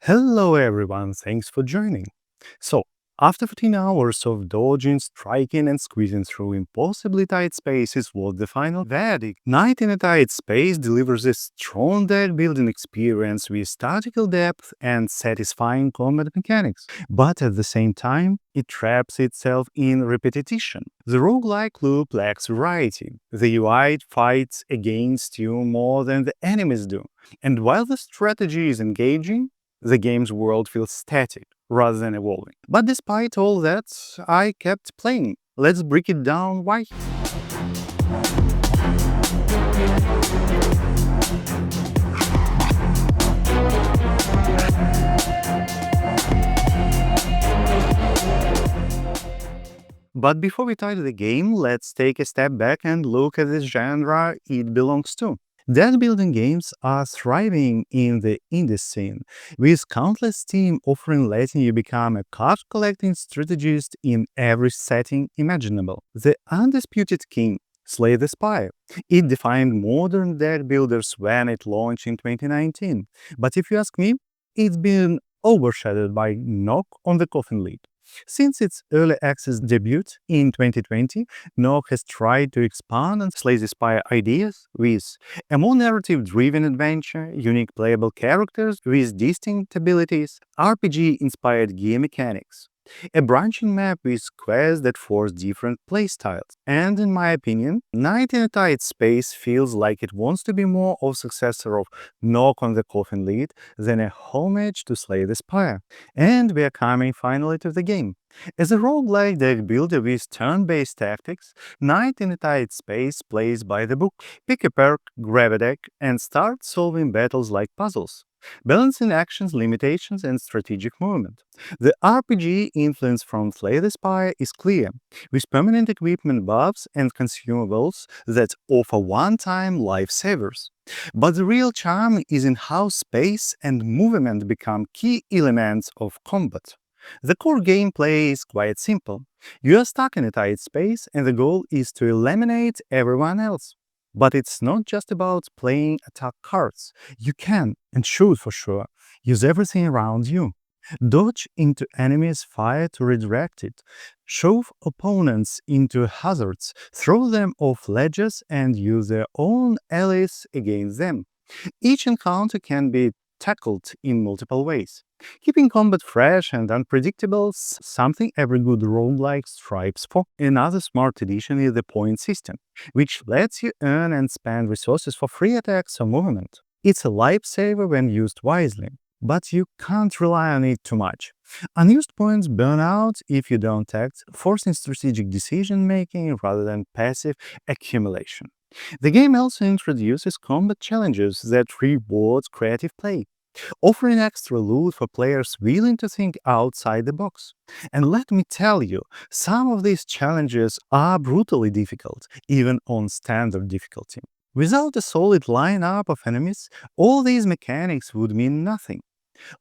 Hello everyone, thanks for joining. So, after 14 hours of dodging, striking, and squeezing through impossibly tight spaces was the final verdict. Night in a tight space delivers a strong deck building experience with tactical depth and satisfying combat mechanics. But at the same time, it traps itself in repetition. The roguelike loop lacks variety. The UI fights against you more than the enemies do. And while the strategy is engaging, the game's world feels static rather than evolving. But despite all that, I kept playing. Let's break it down why. But before we title the game, let's take a step back and look at the genre it belongs to. Deckbuilding games are thriving in the indie scene, with countless teams offering letting you become a card-collecting strategist in every setting imaginable. The undisputed king, Slay the Spire. It defined modern deck builders when it launched in 2019. But if you ask me, it's been overshadowed by Knock on the Coffin Lid. Since its early access debut in 2020, Knock has tried to expand on Slay the Spire ideas with a more narrative-driven adventure, unique playable characters with distinct abilities, RPG-inspired gear mechanics, a branching map with quests that force different playstyles. And in my opinion, Night in a Tight Space feels like it wants to be more of a successor of Knock on the Coffin Lid than a homage to Slay the Spire. And we are coming finally to the game. As a roguelike deck builder with turn-based tactics, Night in a Tight Space plays by the book. Pick a perk, grab a deck, and start solving battles like puzzles, balancing actions, limitations, and strategic movement. The RPG influence from Slay the Spire is clear, with permanent equipment buffs and consumables that offer one-time lifesavers. But the real charm is in how space and movement become key elements of combat. The core gameplay is quite simple. You are stuck in a tight space and the goal is to eliminate everyone else. But it's not just about playing attack cards. You can, and should for sure, use everything around you. Dodge into enemies' fire to redirect it. Shove opponents into hazards, throw them off ledges, and use their own allies against them. Each encounter can be tackled in multiple ways, keeping combat fresh and unpredictable, something every good roguelike strives for. Another smart addition is the point system, which lets you earn and spend resources for free attacks or movement. It's a lifesaver when used wisely, but you can't rely on it too much. Unused points burn out if you don't act, forcing strategic decision-making rather than passive accumulation. The game also introduces combat challenges that reward creative play, offering extra loot for players willing to think outside the box. And let me tell you, some of these challenges are brutally difficult, even on standard difficulty. Without a solid lineup of enemies, all these mechanics would mean nothing.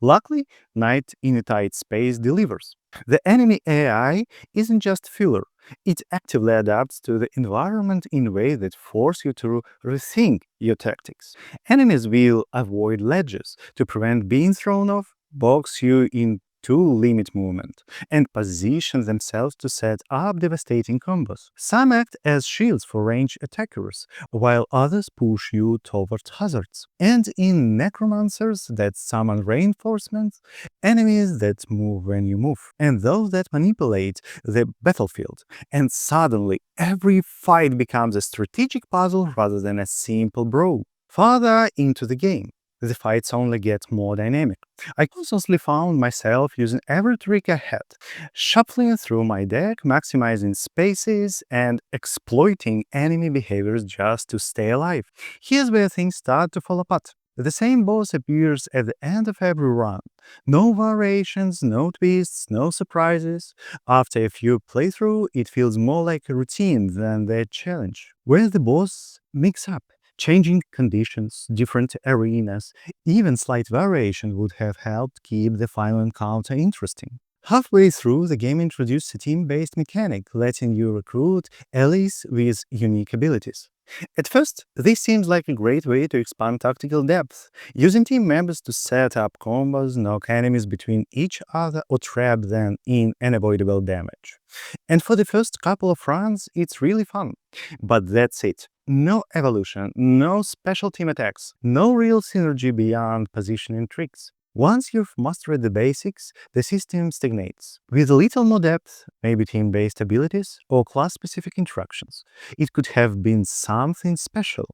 Luckily, Night in a Tight Space delivers. The enemy AI isn't just filler, it actively adapts to the environment in ways that force you to rethink your tactics. Enemies will avoid ledges to prevent being thrown off, box you in to limit movement, and position themselves to set up devastating combos. Some act as shields for ranged attackers, while others push you towards hazards. And in necromancers that summon reinforcements, enemies that move when you move, and those that manipulate the battlefield. And suddenly, every fight becomes a strategic puzzle rather than a simple brawl. Further into the game, the fights only get more dynamic. I constantly found myself using every trick I had, shuffling through my deck, maximizing spaces, and exploiting enemy behaviors just to stay alive. Here's where things start to fall apart. The same boss appears at the end of every run. No variations, no twists, no surprises. After a few playthroughs, it feels more like a routine than a challenge, where the boss mix up. Changing conditions, different arenas, even slight variation would have helped keep the final encounter interesting. Halfway through, the game introduced a team-based mechanic, letting you recruit allies with unique abilities. At first, this seems like a great way to expand tactical depth, using team members to set up combos, knock enemies between each other, or trap them in unavoidable damage. And for the first couple of runs, it's really fun. But that's it. No evolution, no special team attacks, no real synergy beyond positioning tricks. Once you've mastered the basics, the system stagnates. With a little more depth, maybe team-based abilities or class-specific interactions, it could have been something special.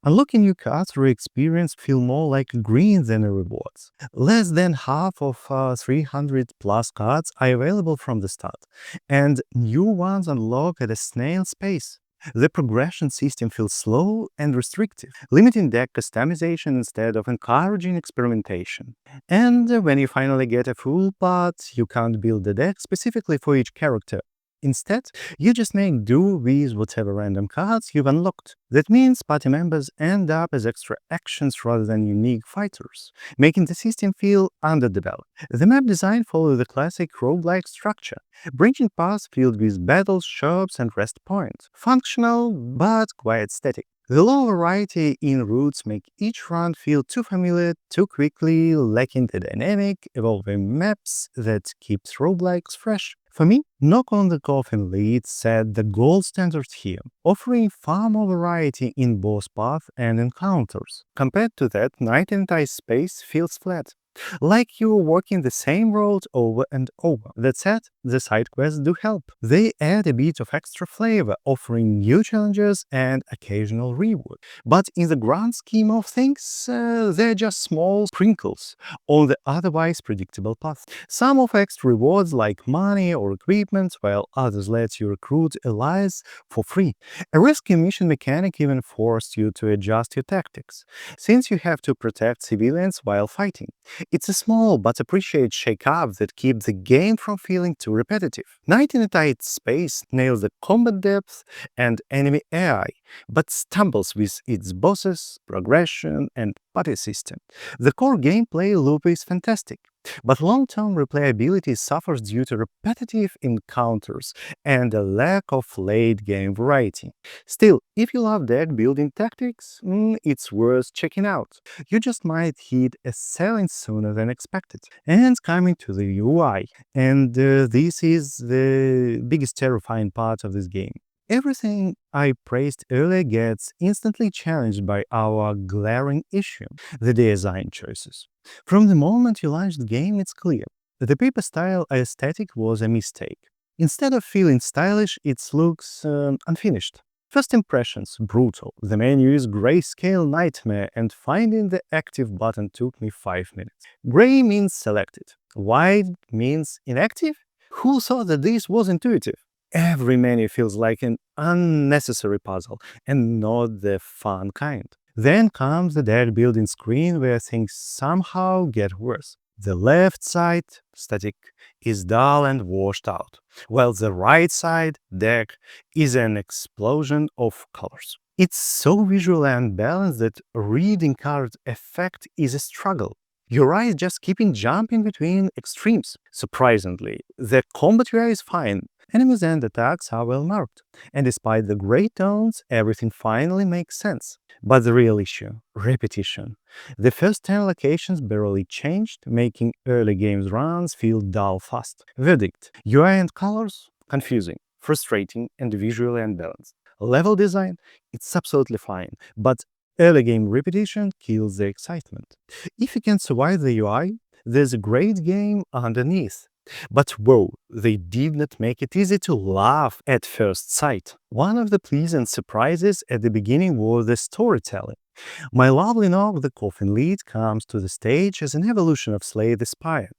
Unlocking new cards or experience feel more like a green than a reward. Less than half of 300 plus cards are available from the start, and new ones unlock at a snail's pace. The progression system feels slow and restrictive, limiting deck customization instead of encouraging experimentation. And when you finally get a full pot, you can't build a deck specifically for each character. Instead, you just make do with whatever random cards you've unlocked. That means party members end up as extra actions rather than unique fighters, making the system feel underdeveloped. The map design follows the classic roguelike structure, branching paths filled with battles, shops, and rest points. Functional, but quite static. The low variety in routes make each run feel too familiar, too quickly, lacking the dynamic, evolving maps that keeps roguelikes fresh. For me, Knock on the Coffin lead set the gold standard here, offering far more variety in both path and encounters. Compared to that, Night and Ice Space feels flat, like you're walking the same road over and over. That said, the side quests do help. They add a bit of extra flavor, offering new challenges and occasional reward. But in the grand scheme of things, they're just small sprinkles on the otherwise predictable path. Some offer extra rewards like money or equipment, while others let you recruit allies for free. A risky mission mechanic even forced you to adjust your tactics, since you have to protect civilians while fighting. It's a small but appreciated shake-up that keeps the game from feeling too repetitive. Night in a Tight Space nails the combat depth and enemy AI, but stumbles with its bosses, progression, and party system. The core gameplay loop is fantastic, but long-term replayability suffers due to repetitive encounters and a lack of late-game variety. Still, if you love deck building tactics, it's worth checking out. You just might hit a ceiling sooner than expected. And coming to the UI, and this is the biggest terrifying part of this game. Everything I praised earlier gets instantly challenged by our glaring issue, the design choices. From the moment you launch the game, it's clear. The paper style aesthetic was a mistake. Instead of feeling stylish, it looks unfinished. First impressions, brutal. The menu is grayscale nightmare, and finding the active button took me 5 minutes. Gray means selected. White means inactive? Who thought that this was intuitive? Every menu feels like an unnecessary puzzle, and not the fun kind. Then comes the deck building screen where things somehow get worse. The left side, static, is dull and washed out, while the right side, deck, is an explosion of colors. It's so visually unbalanced that reading card effect is a struggle. Your eyes just keeping jumping between extremes. Surprisingly, the combat UI is fine. Enemies and attacks are well marked, and despite the gray tones, everything finally makes sense. But the real issue, repetition. The first 10 locations barely changed, making early games runs feel dull fast. Verdict: UI and colors? Confusing, frustrating, and visually unbalanced. Level design? It's absolutely fine, but early game repetition kills the excitement. If you can survive the UI, there's a great game underneath. But whoa, they did not make it easy to laugh at first sight. One of the pleasant surprises at the beginning was the storytelling. My lovely Nog, the Coffin lead, comes to the stage as an evolution of Slay the Spire.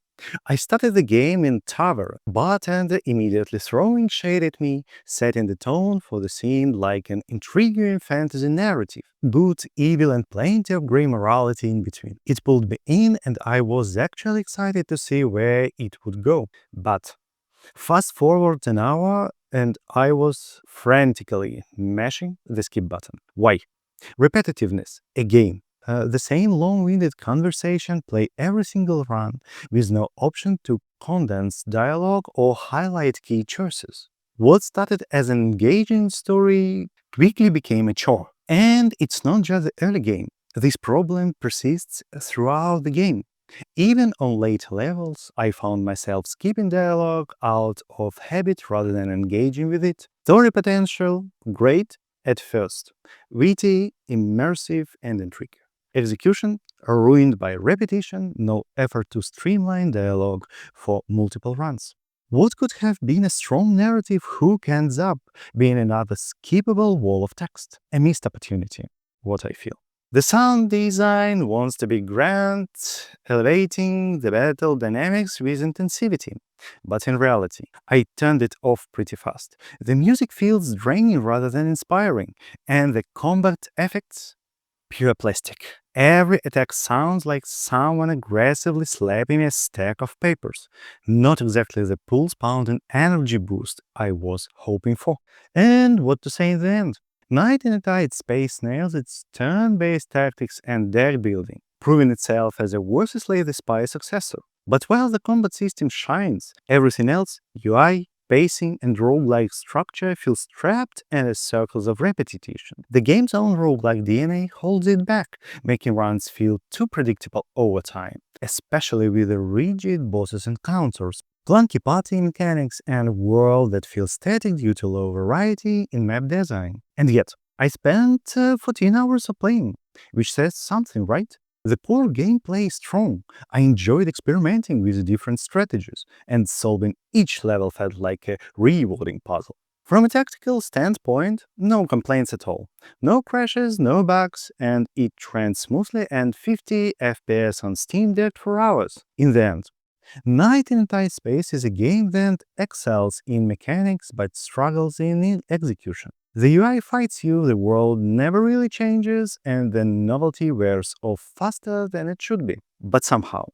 I started the game in Tower, bartender immediately throwing shade at me, setting the tone for the scene like an intriguing fantasy narrative. Good, evil, and plenty of grey morality in between. It pulled me in, and I was actually excited to see where it would go. But fast forward an hour, and I was frantically mashing the skip button. Why? Repetitiveness, again. The same long-winded conversation play every single run, with no option to condense dialogue or highlight key choices. What started as an engaging story quickly became a chore. And it's not just the early game. This problem persists throughout the game. Even on later levels, I found myself skipping dialogue out of habit rather than engaging with it. Story potential, great at first. Witty, immersive, and intriguing. Execution, ruined by repetition, no effort to streamline dialogue for multiple runs. What could have been a strong narrative hook ends up being another skippable wall of text. A missed opportunity, what I feel. The sound design wants to be grand, elevating the battle dynamics with intensity. But in reality, I turned it off pretty fast. The music feels draining rather than inspiring, and the combat effects pure plastic. Every attack sounds like someone aggressively slapping a stack of papers. Not exactly the pulse pounding energy boost I was hoping for. And what to say in the end? Night in a Tide Space nails its turn-based tactics and deck building, proving itself as a worthlessly the spy successor. But while the combat system shines, everything else, UI, pacing, and roguelike structure feels trapped in the circles of repetition. The game's own roguelike DNA holds it back, making runs feel too predictable over time, especially with the rigid bosses encounters, clunky party mechanics, and a world that feels static due to low variety in map design. And yet, I spent 14 hours of playing, which says something, right? The core gameplay is strong. I enjoyed experimenting with different strategies, and solving each level felt like a rewarding puzzle. From a tactical standpoint, no complaints at all. No crashes, no bugs, and it ran smoothly and 50 FPS on Steam Deck for hours. In the end, Night in Tight Space is a game that excels in mechanics but struggles in execution. The UI fights you, the world never really changes, and the novelty wears off faster than it should be. But somehow,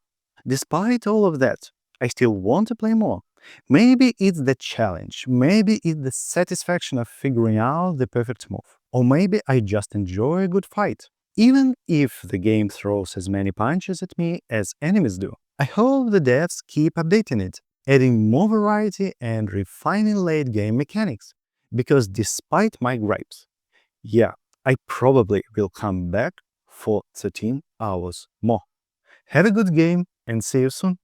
despite all of that, I still want to play more. Maybe it's the challenge, maybe it's the satisfaction of figuring out the perfect move, or maybe I just enjoy a good fight, even if the game throws as many punches at me as enemies do. I hope the devs keep updating it, adding more variety and refining late game mechanics. Because despite my gripes, yeah, I probably will come back for 13 hours more. Have a good game and see you soon.